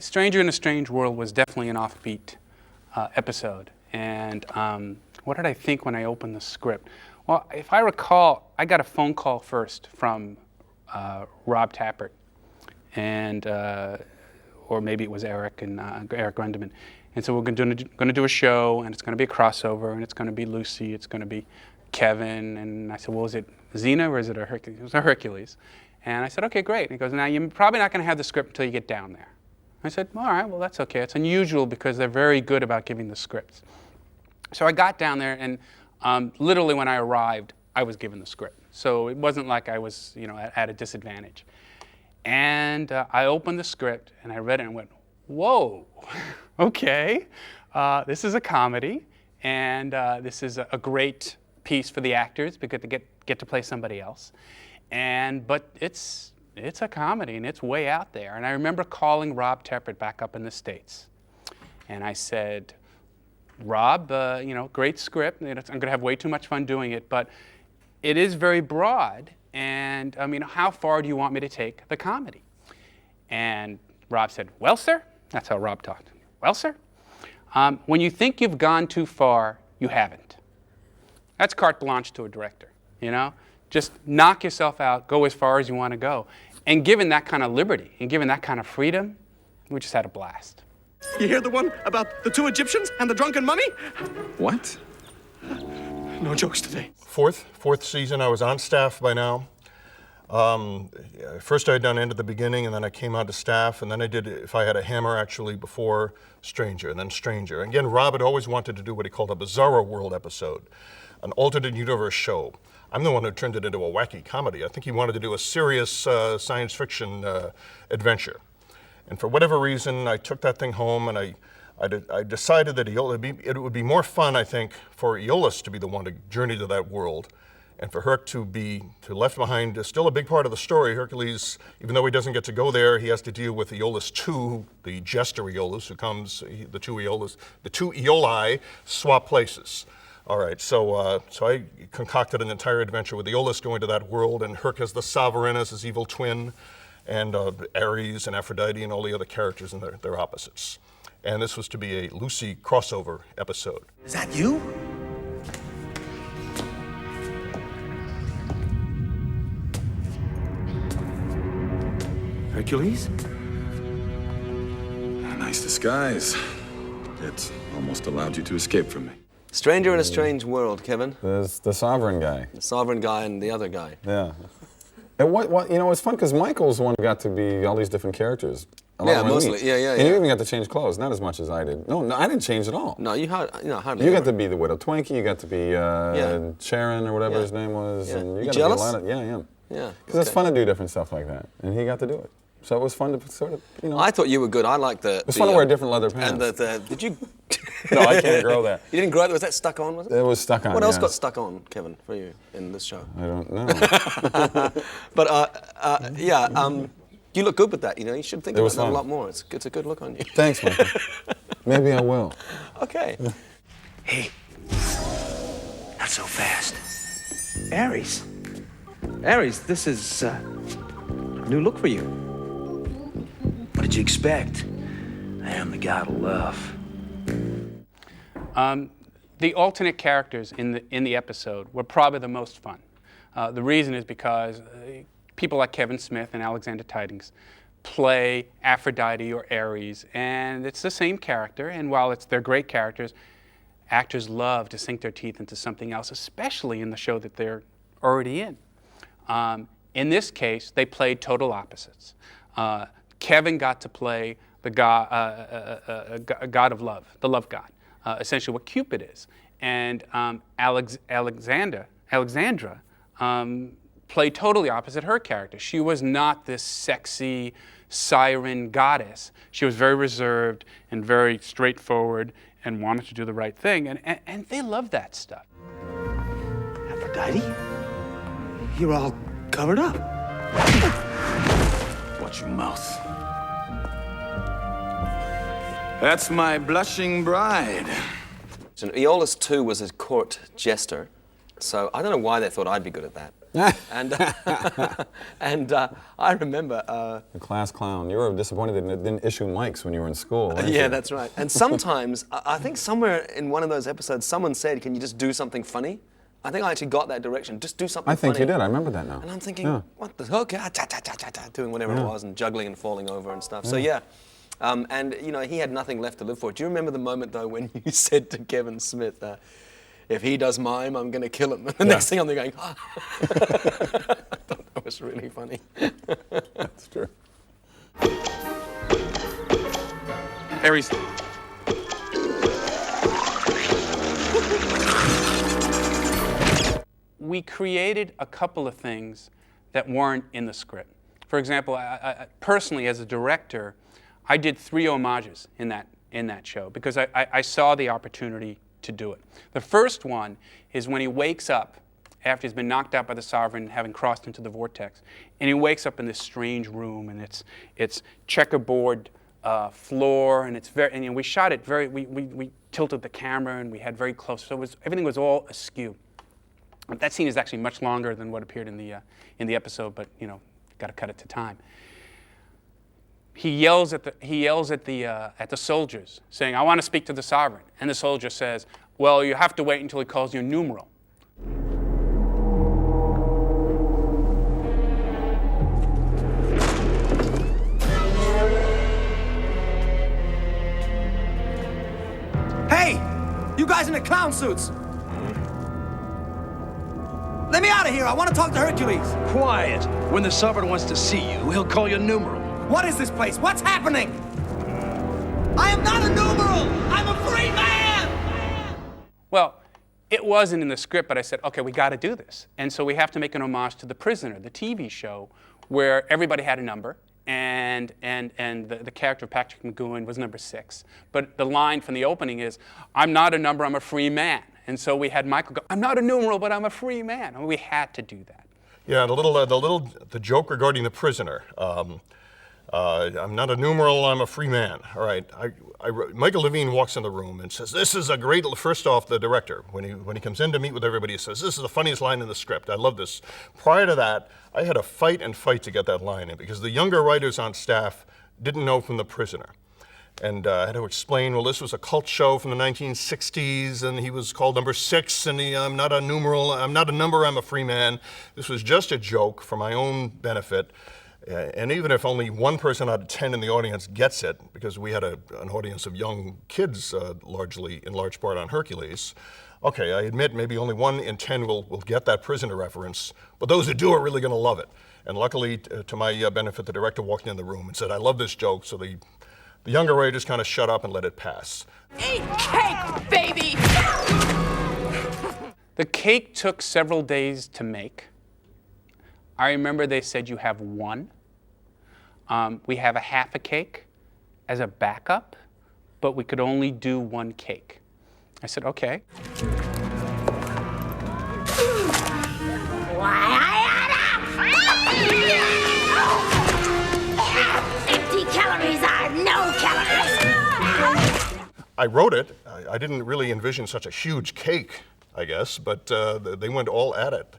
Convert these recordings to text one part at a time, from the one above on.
Stranger in a Strange World was definitely an offbeat episode. And what did I think when I opened the script? Well, if I recall, I got a phone call first from Rob Tappert, and or maybe it was Eric and Eric Grundeman. And so we're going to do a show, and it's going to be a crossover, and it's going to be Lucy, it's going to be Kevin. And I said, well, is it Xena or is it a Hercules? It was a Hercules. And I said, okay, great. And he goes, now you're probably not going to have the script until you get down there. I said, all right, well, that's okay. It's unusual because they're very good about giving the scripts. So I got down there, and literally when I arrived, I was given the script. So it wasn't like I was, at a disadvantage. And I opened the script, and I read it and went, whoa, okay. This is a comedy, and this is a great piece for the actors because they get to play somebody else. But it's a comedy, and it's way out there. And I remember calling Rob Tappert back up in the States. And I said, Rob, great script. I'm going to have way too much fun doing it, but it is very broad. And how far do you want me to take the comedy? And Rob said, well, sir, that's how Rob talked. Well, sir, when you think you've gone too far, you haven't. That's carte blanche to a director, Just knock yourself out, go as far as you want to go. And given that kind of liberty and given that kind of freedom, we just had a blast. You hear the one about the 2 Egyptians and the drunken mummy? What? No jokes today. Fourth season, I was on staff by now. First I had done End at the Beginning, and then I came on to staff, and then I did If I Had a Hammer actually before Stranger, and then Stranger. And again, Rob had always wanted to do what he called a Bizarro World episode, an alternate universe show. I'm the one who turned it into a wacky comedy. I think he wanted to do a serious science fiction adventure. And for whatever reason, I took that thing home, and I decided that it would be more fun, I think, for Aeolus to be the one to journey to that world, and for Herc to be left behind. Still a big part of the story. Hercules, even though he doesn't get to go there, he has to deal with Aeolus II, the jester Aeolus, who comes. The two Aeoli swap places. All right, so I concocted an entire adventure with Aeolus going to that world, and Herc as the sovereign, as his evil twin, and Ares and Aphrodite and all the other characters and their opposites. And this was to be a Lucy crossover episode. Is that you? Hercules? A nice disguise. It almost allowed you to escape from me. Stranger in a Strange World, Kevin. There's the sovereign guy. The sovereign guy and the other guy. Yeah. And it's fun because Michael's the one who got to be all these different characters. Yeah, mostly. Yeah. And you even got to change clothes, not as much as I did. No, I didn't change at all. No, hardly. You got to be the Widow Twinkie. You got to be Sharon or whatever his name was. Yeah. And you You got jealous? To be a lot of, yeah. Yeah. Because it's fun to do different stuff like that, and he got to do it. So it was fun to sort of, I thought you were good. I liked the. It was fun to wear different leather pants. And did you? No, I can't grow that. You didn't grow it? Was that stuck on? Was it? It was stuck on. What else yeah. got stuck on, Kevin, for you in this show? I don't know. But you look good with that. You should think about that a lot more. It's a good look on you. Thanks, Michael. Maybe I will. Okay. Hey, not so fast. Ares. Ares, this is a new look for you. What did you expect? I am the god of love. The alternate characters in the episode were probably the most fun. The reason is because people like Kevin Smith and Alexander Tidings play Aphrodite or Ares, and it's the same character, and while they're great characters, actors love to sink their teeth into something else, especially in the show that they're already in. In this case, they played total opposites. Kevin got to play the god of love, the love god, essentially what Cupid is. And Alexandra played totally opposite her character. She was not this sexy siren goddess. She was very reserved and very straightforward and wanted to do the right thing. And they loved that stuff. Aphrodite? You're all covered up. Watch your mouth. That's my blushing bride. So Aeolus II was a court jester, so I don't know why they thought I'd be good at that. and I remember. The class clown. You were disappointed that it didn't issue mics when you were in school. weren't Yeah, you? that's right. And sometimes, I think somewhere in one of those episodes, someone said, "Can you just do something funny?" I think I actually got that direction. Just do something I think funny. you did. I remember that now. And I'm thinking, Yeah. what the okay, doing whatever it was and juggling and falling over and stuff. So yeah, and you know he had nothing left to live for. Do you remember the moment though when you said to Kevin Smith, "If he does mime, I'm going to kill him"? And the next thing I'm going, I thought that was really funny. That's true. Aries. We created a couple of things that weren't in the script. For example, I personally, as a director, I did 3 homages in that show because I saw the opportunity to do it. The first one is when he wakes up after he's been knocked out by the Sovereign, having crossed into the vortex, and he wakes up in this strange room, and it's checkerboard floor, and it's very. And you know, we shot it very. We tilted the camera, and we had very close. So everything was all askew. That scene is actually much longer than what appeared in the episode, but you know, got to cut it to time. He yells at the soldiers, saying, "I want to speak to the Sovereign." And the soldier says, "Well, you have to wait until he calls you a numeral." Hey! You guys in the clown suits! Let me out of here! I want to talk to Hercules! Quiet. When the Sovereign wants to see you, he'll call you a numeral. What is this place? What's happening? I am not a numeral! I'm a free man! Well, it wasn't in the script, but I said, okay, we got to do this. And so we have to make an homage to The Prisoner, the TV show, where everybody had a number, and the character of Patrick McGowan was number 6. But the line from the opening is, "I'm not a number, I'm a free man." And so we had Michael go, "I'm not a numeral, but I'm a free man." And we had to do that. Yeah, the joke regarding The Prisoner. I'm not a numeral, I'm a free man. All right, Michael Levine walks in the room and says, "This is a great," first off, the director, when he comes in to meet with everybody, he says, "This is the funniest line in the script. I love this." Prior to that, I had to fight to get that line in because the younger writers on staff didn't know from The Prisoner. And I had to explain, well, this was a cult show from the 1960s, and he was called number 6, and I'm not a numeral, I'm not a number, I'm a free man. This was just a joke for my own benefit. And even if only 1 person out of 10 in the audience gets it, because we had an audience of young kids in large part on Hercules, okay, I admit maybe only 1 in 10 will get that Prisoner reference, but those who do are really going to love it. And luckily, to my benefit, the director walked in the room and said, "I love this joke," so the younger writers kind of shut up and let it pass. Eat cake, baby! The cake took several days to make. I remember they said you have 1. We have a half a cake as a backup, but we could only do 1 cake. I said, okay. Empty calories are no calories. I wrote it. I didn't really envision such a huge cake, I guess, but they went all at it.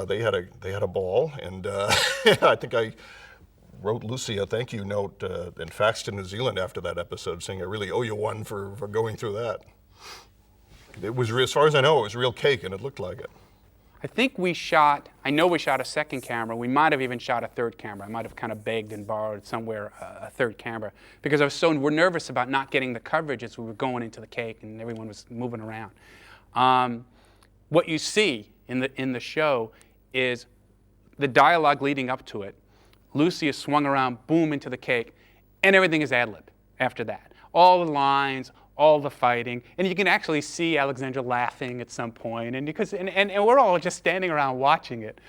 They had a ball, and I think I wrote Lucy a thank you note and faxed to New Zealand after that episode, saying I really owe you one for going through that. It was, as far as I know, it was real cake, and it looked like it. I think I know we shot a second camera. We might have even shot a third camera. I might have kind of begged and borrowed somewhere a third camera because we're nervous about not getting the coverage as we were going into the cake and everyone was moving around. What you see in the show is the dialogue leading up to it. Lucy is swung around, boom, into the cake, and everything is ad-lib after that. All the lines, all the fighting, and you can actually see Alexandra laughing at some point, and we're all just standing around watching it.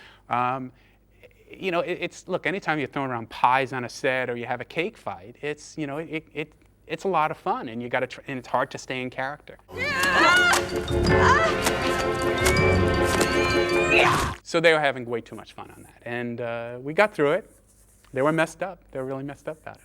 You know, look, anytime you're throwing around pies on a set or you have a cake fight, it's a lot of fun, and and it's hard to stay in character. So they were having way too much fun on that, and we got through it. They were messed up. They were really messed up about it.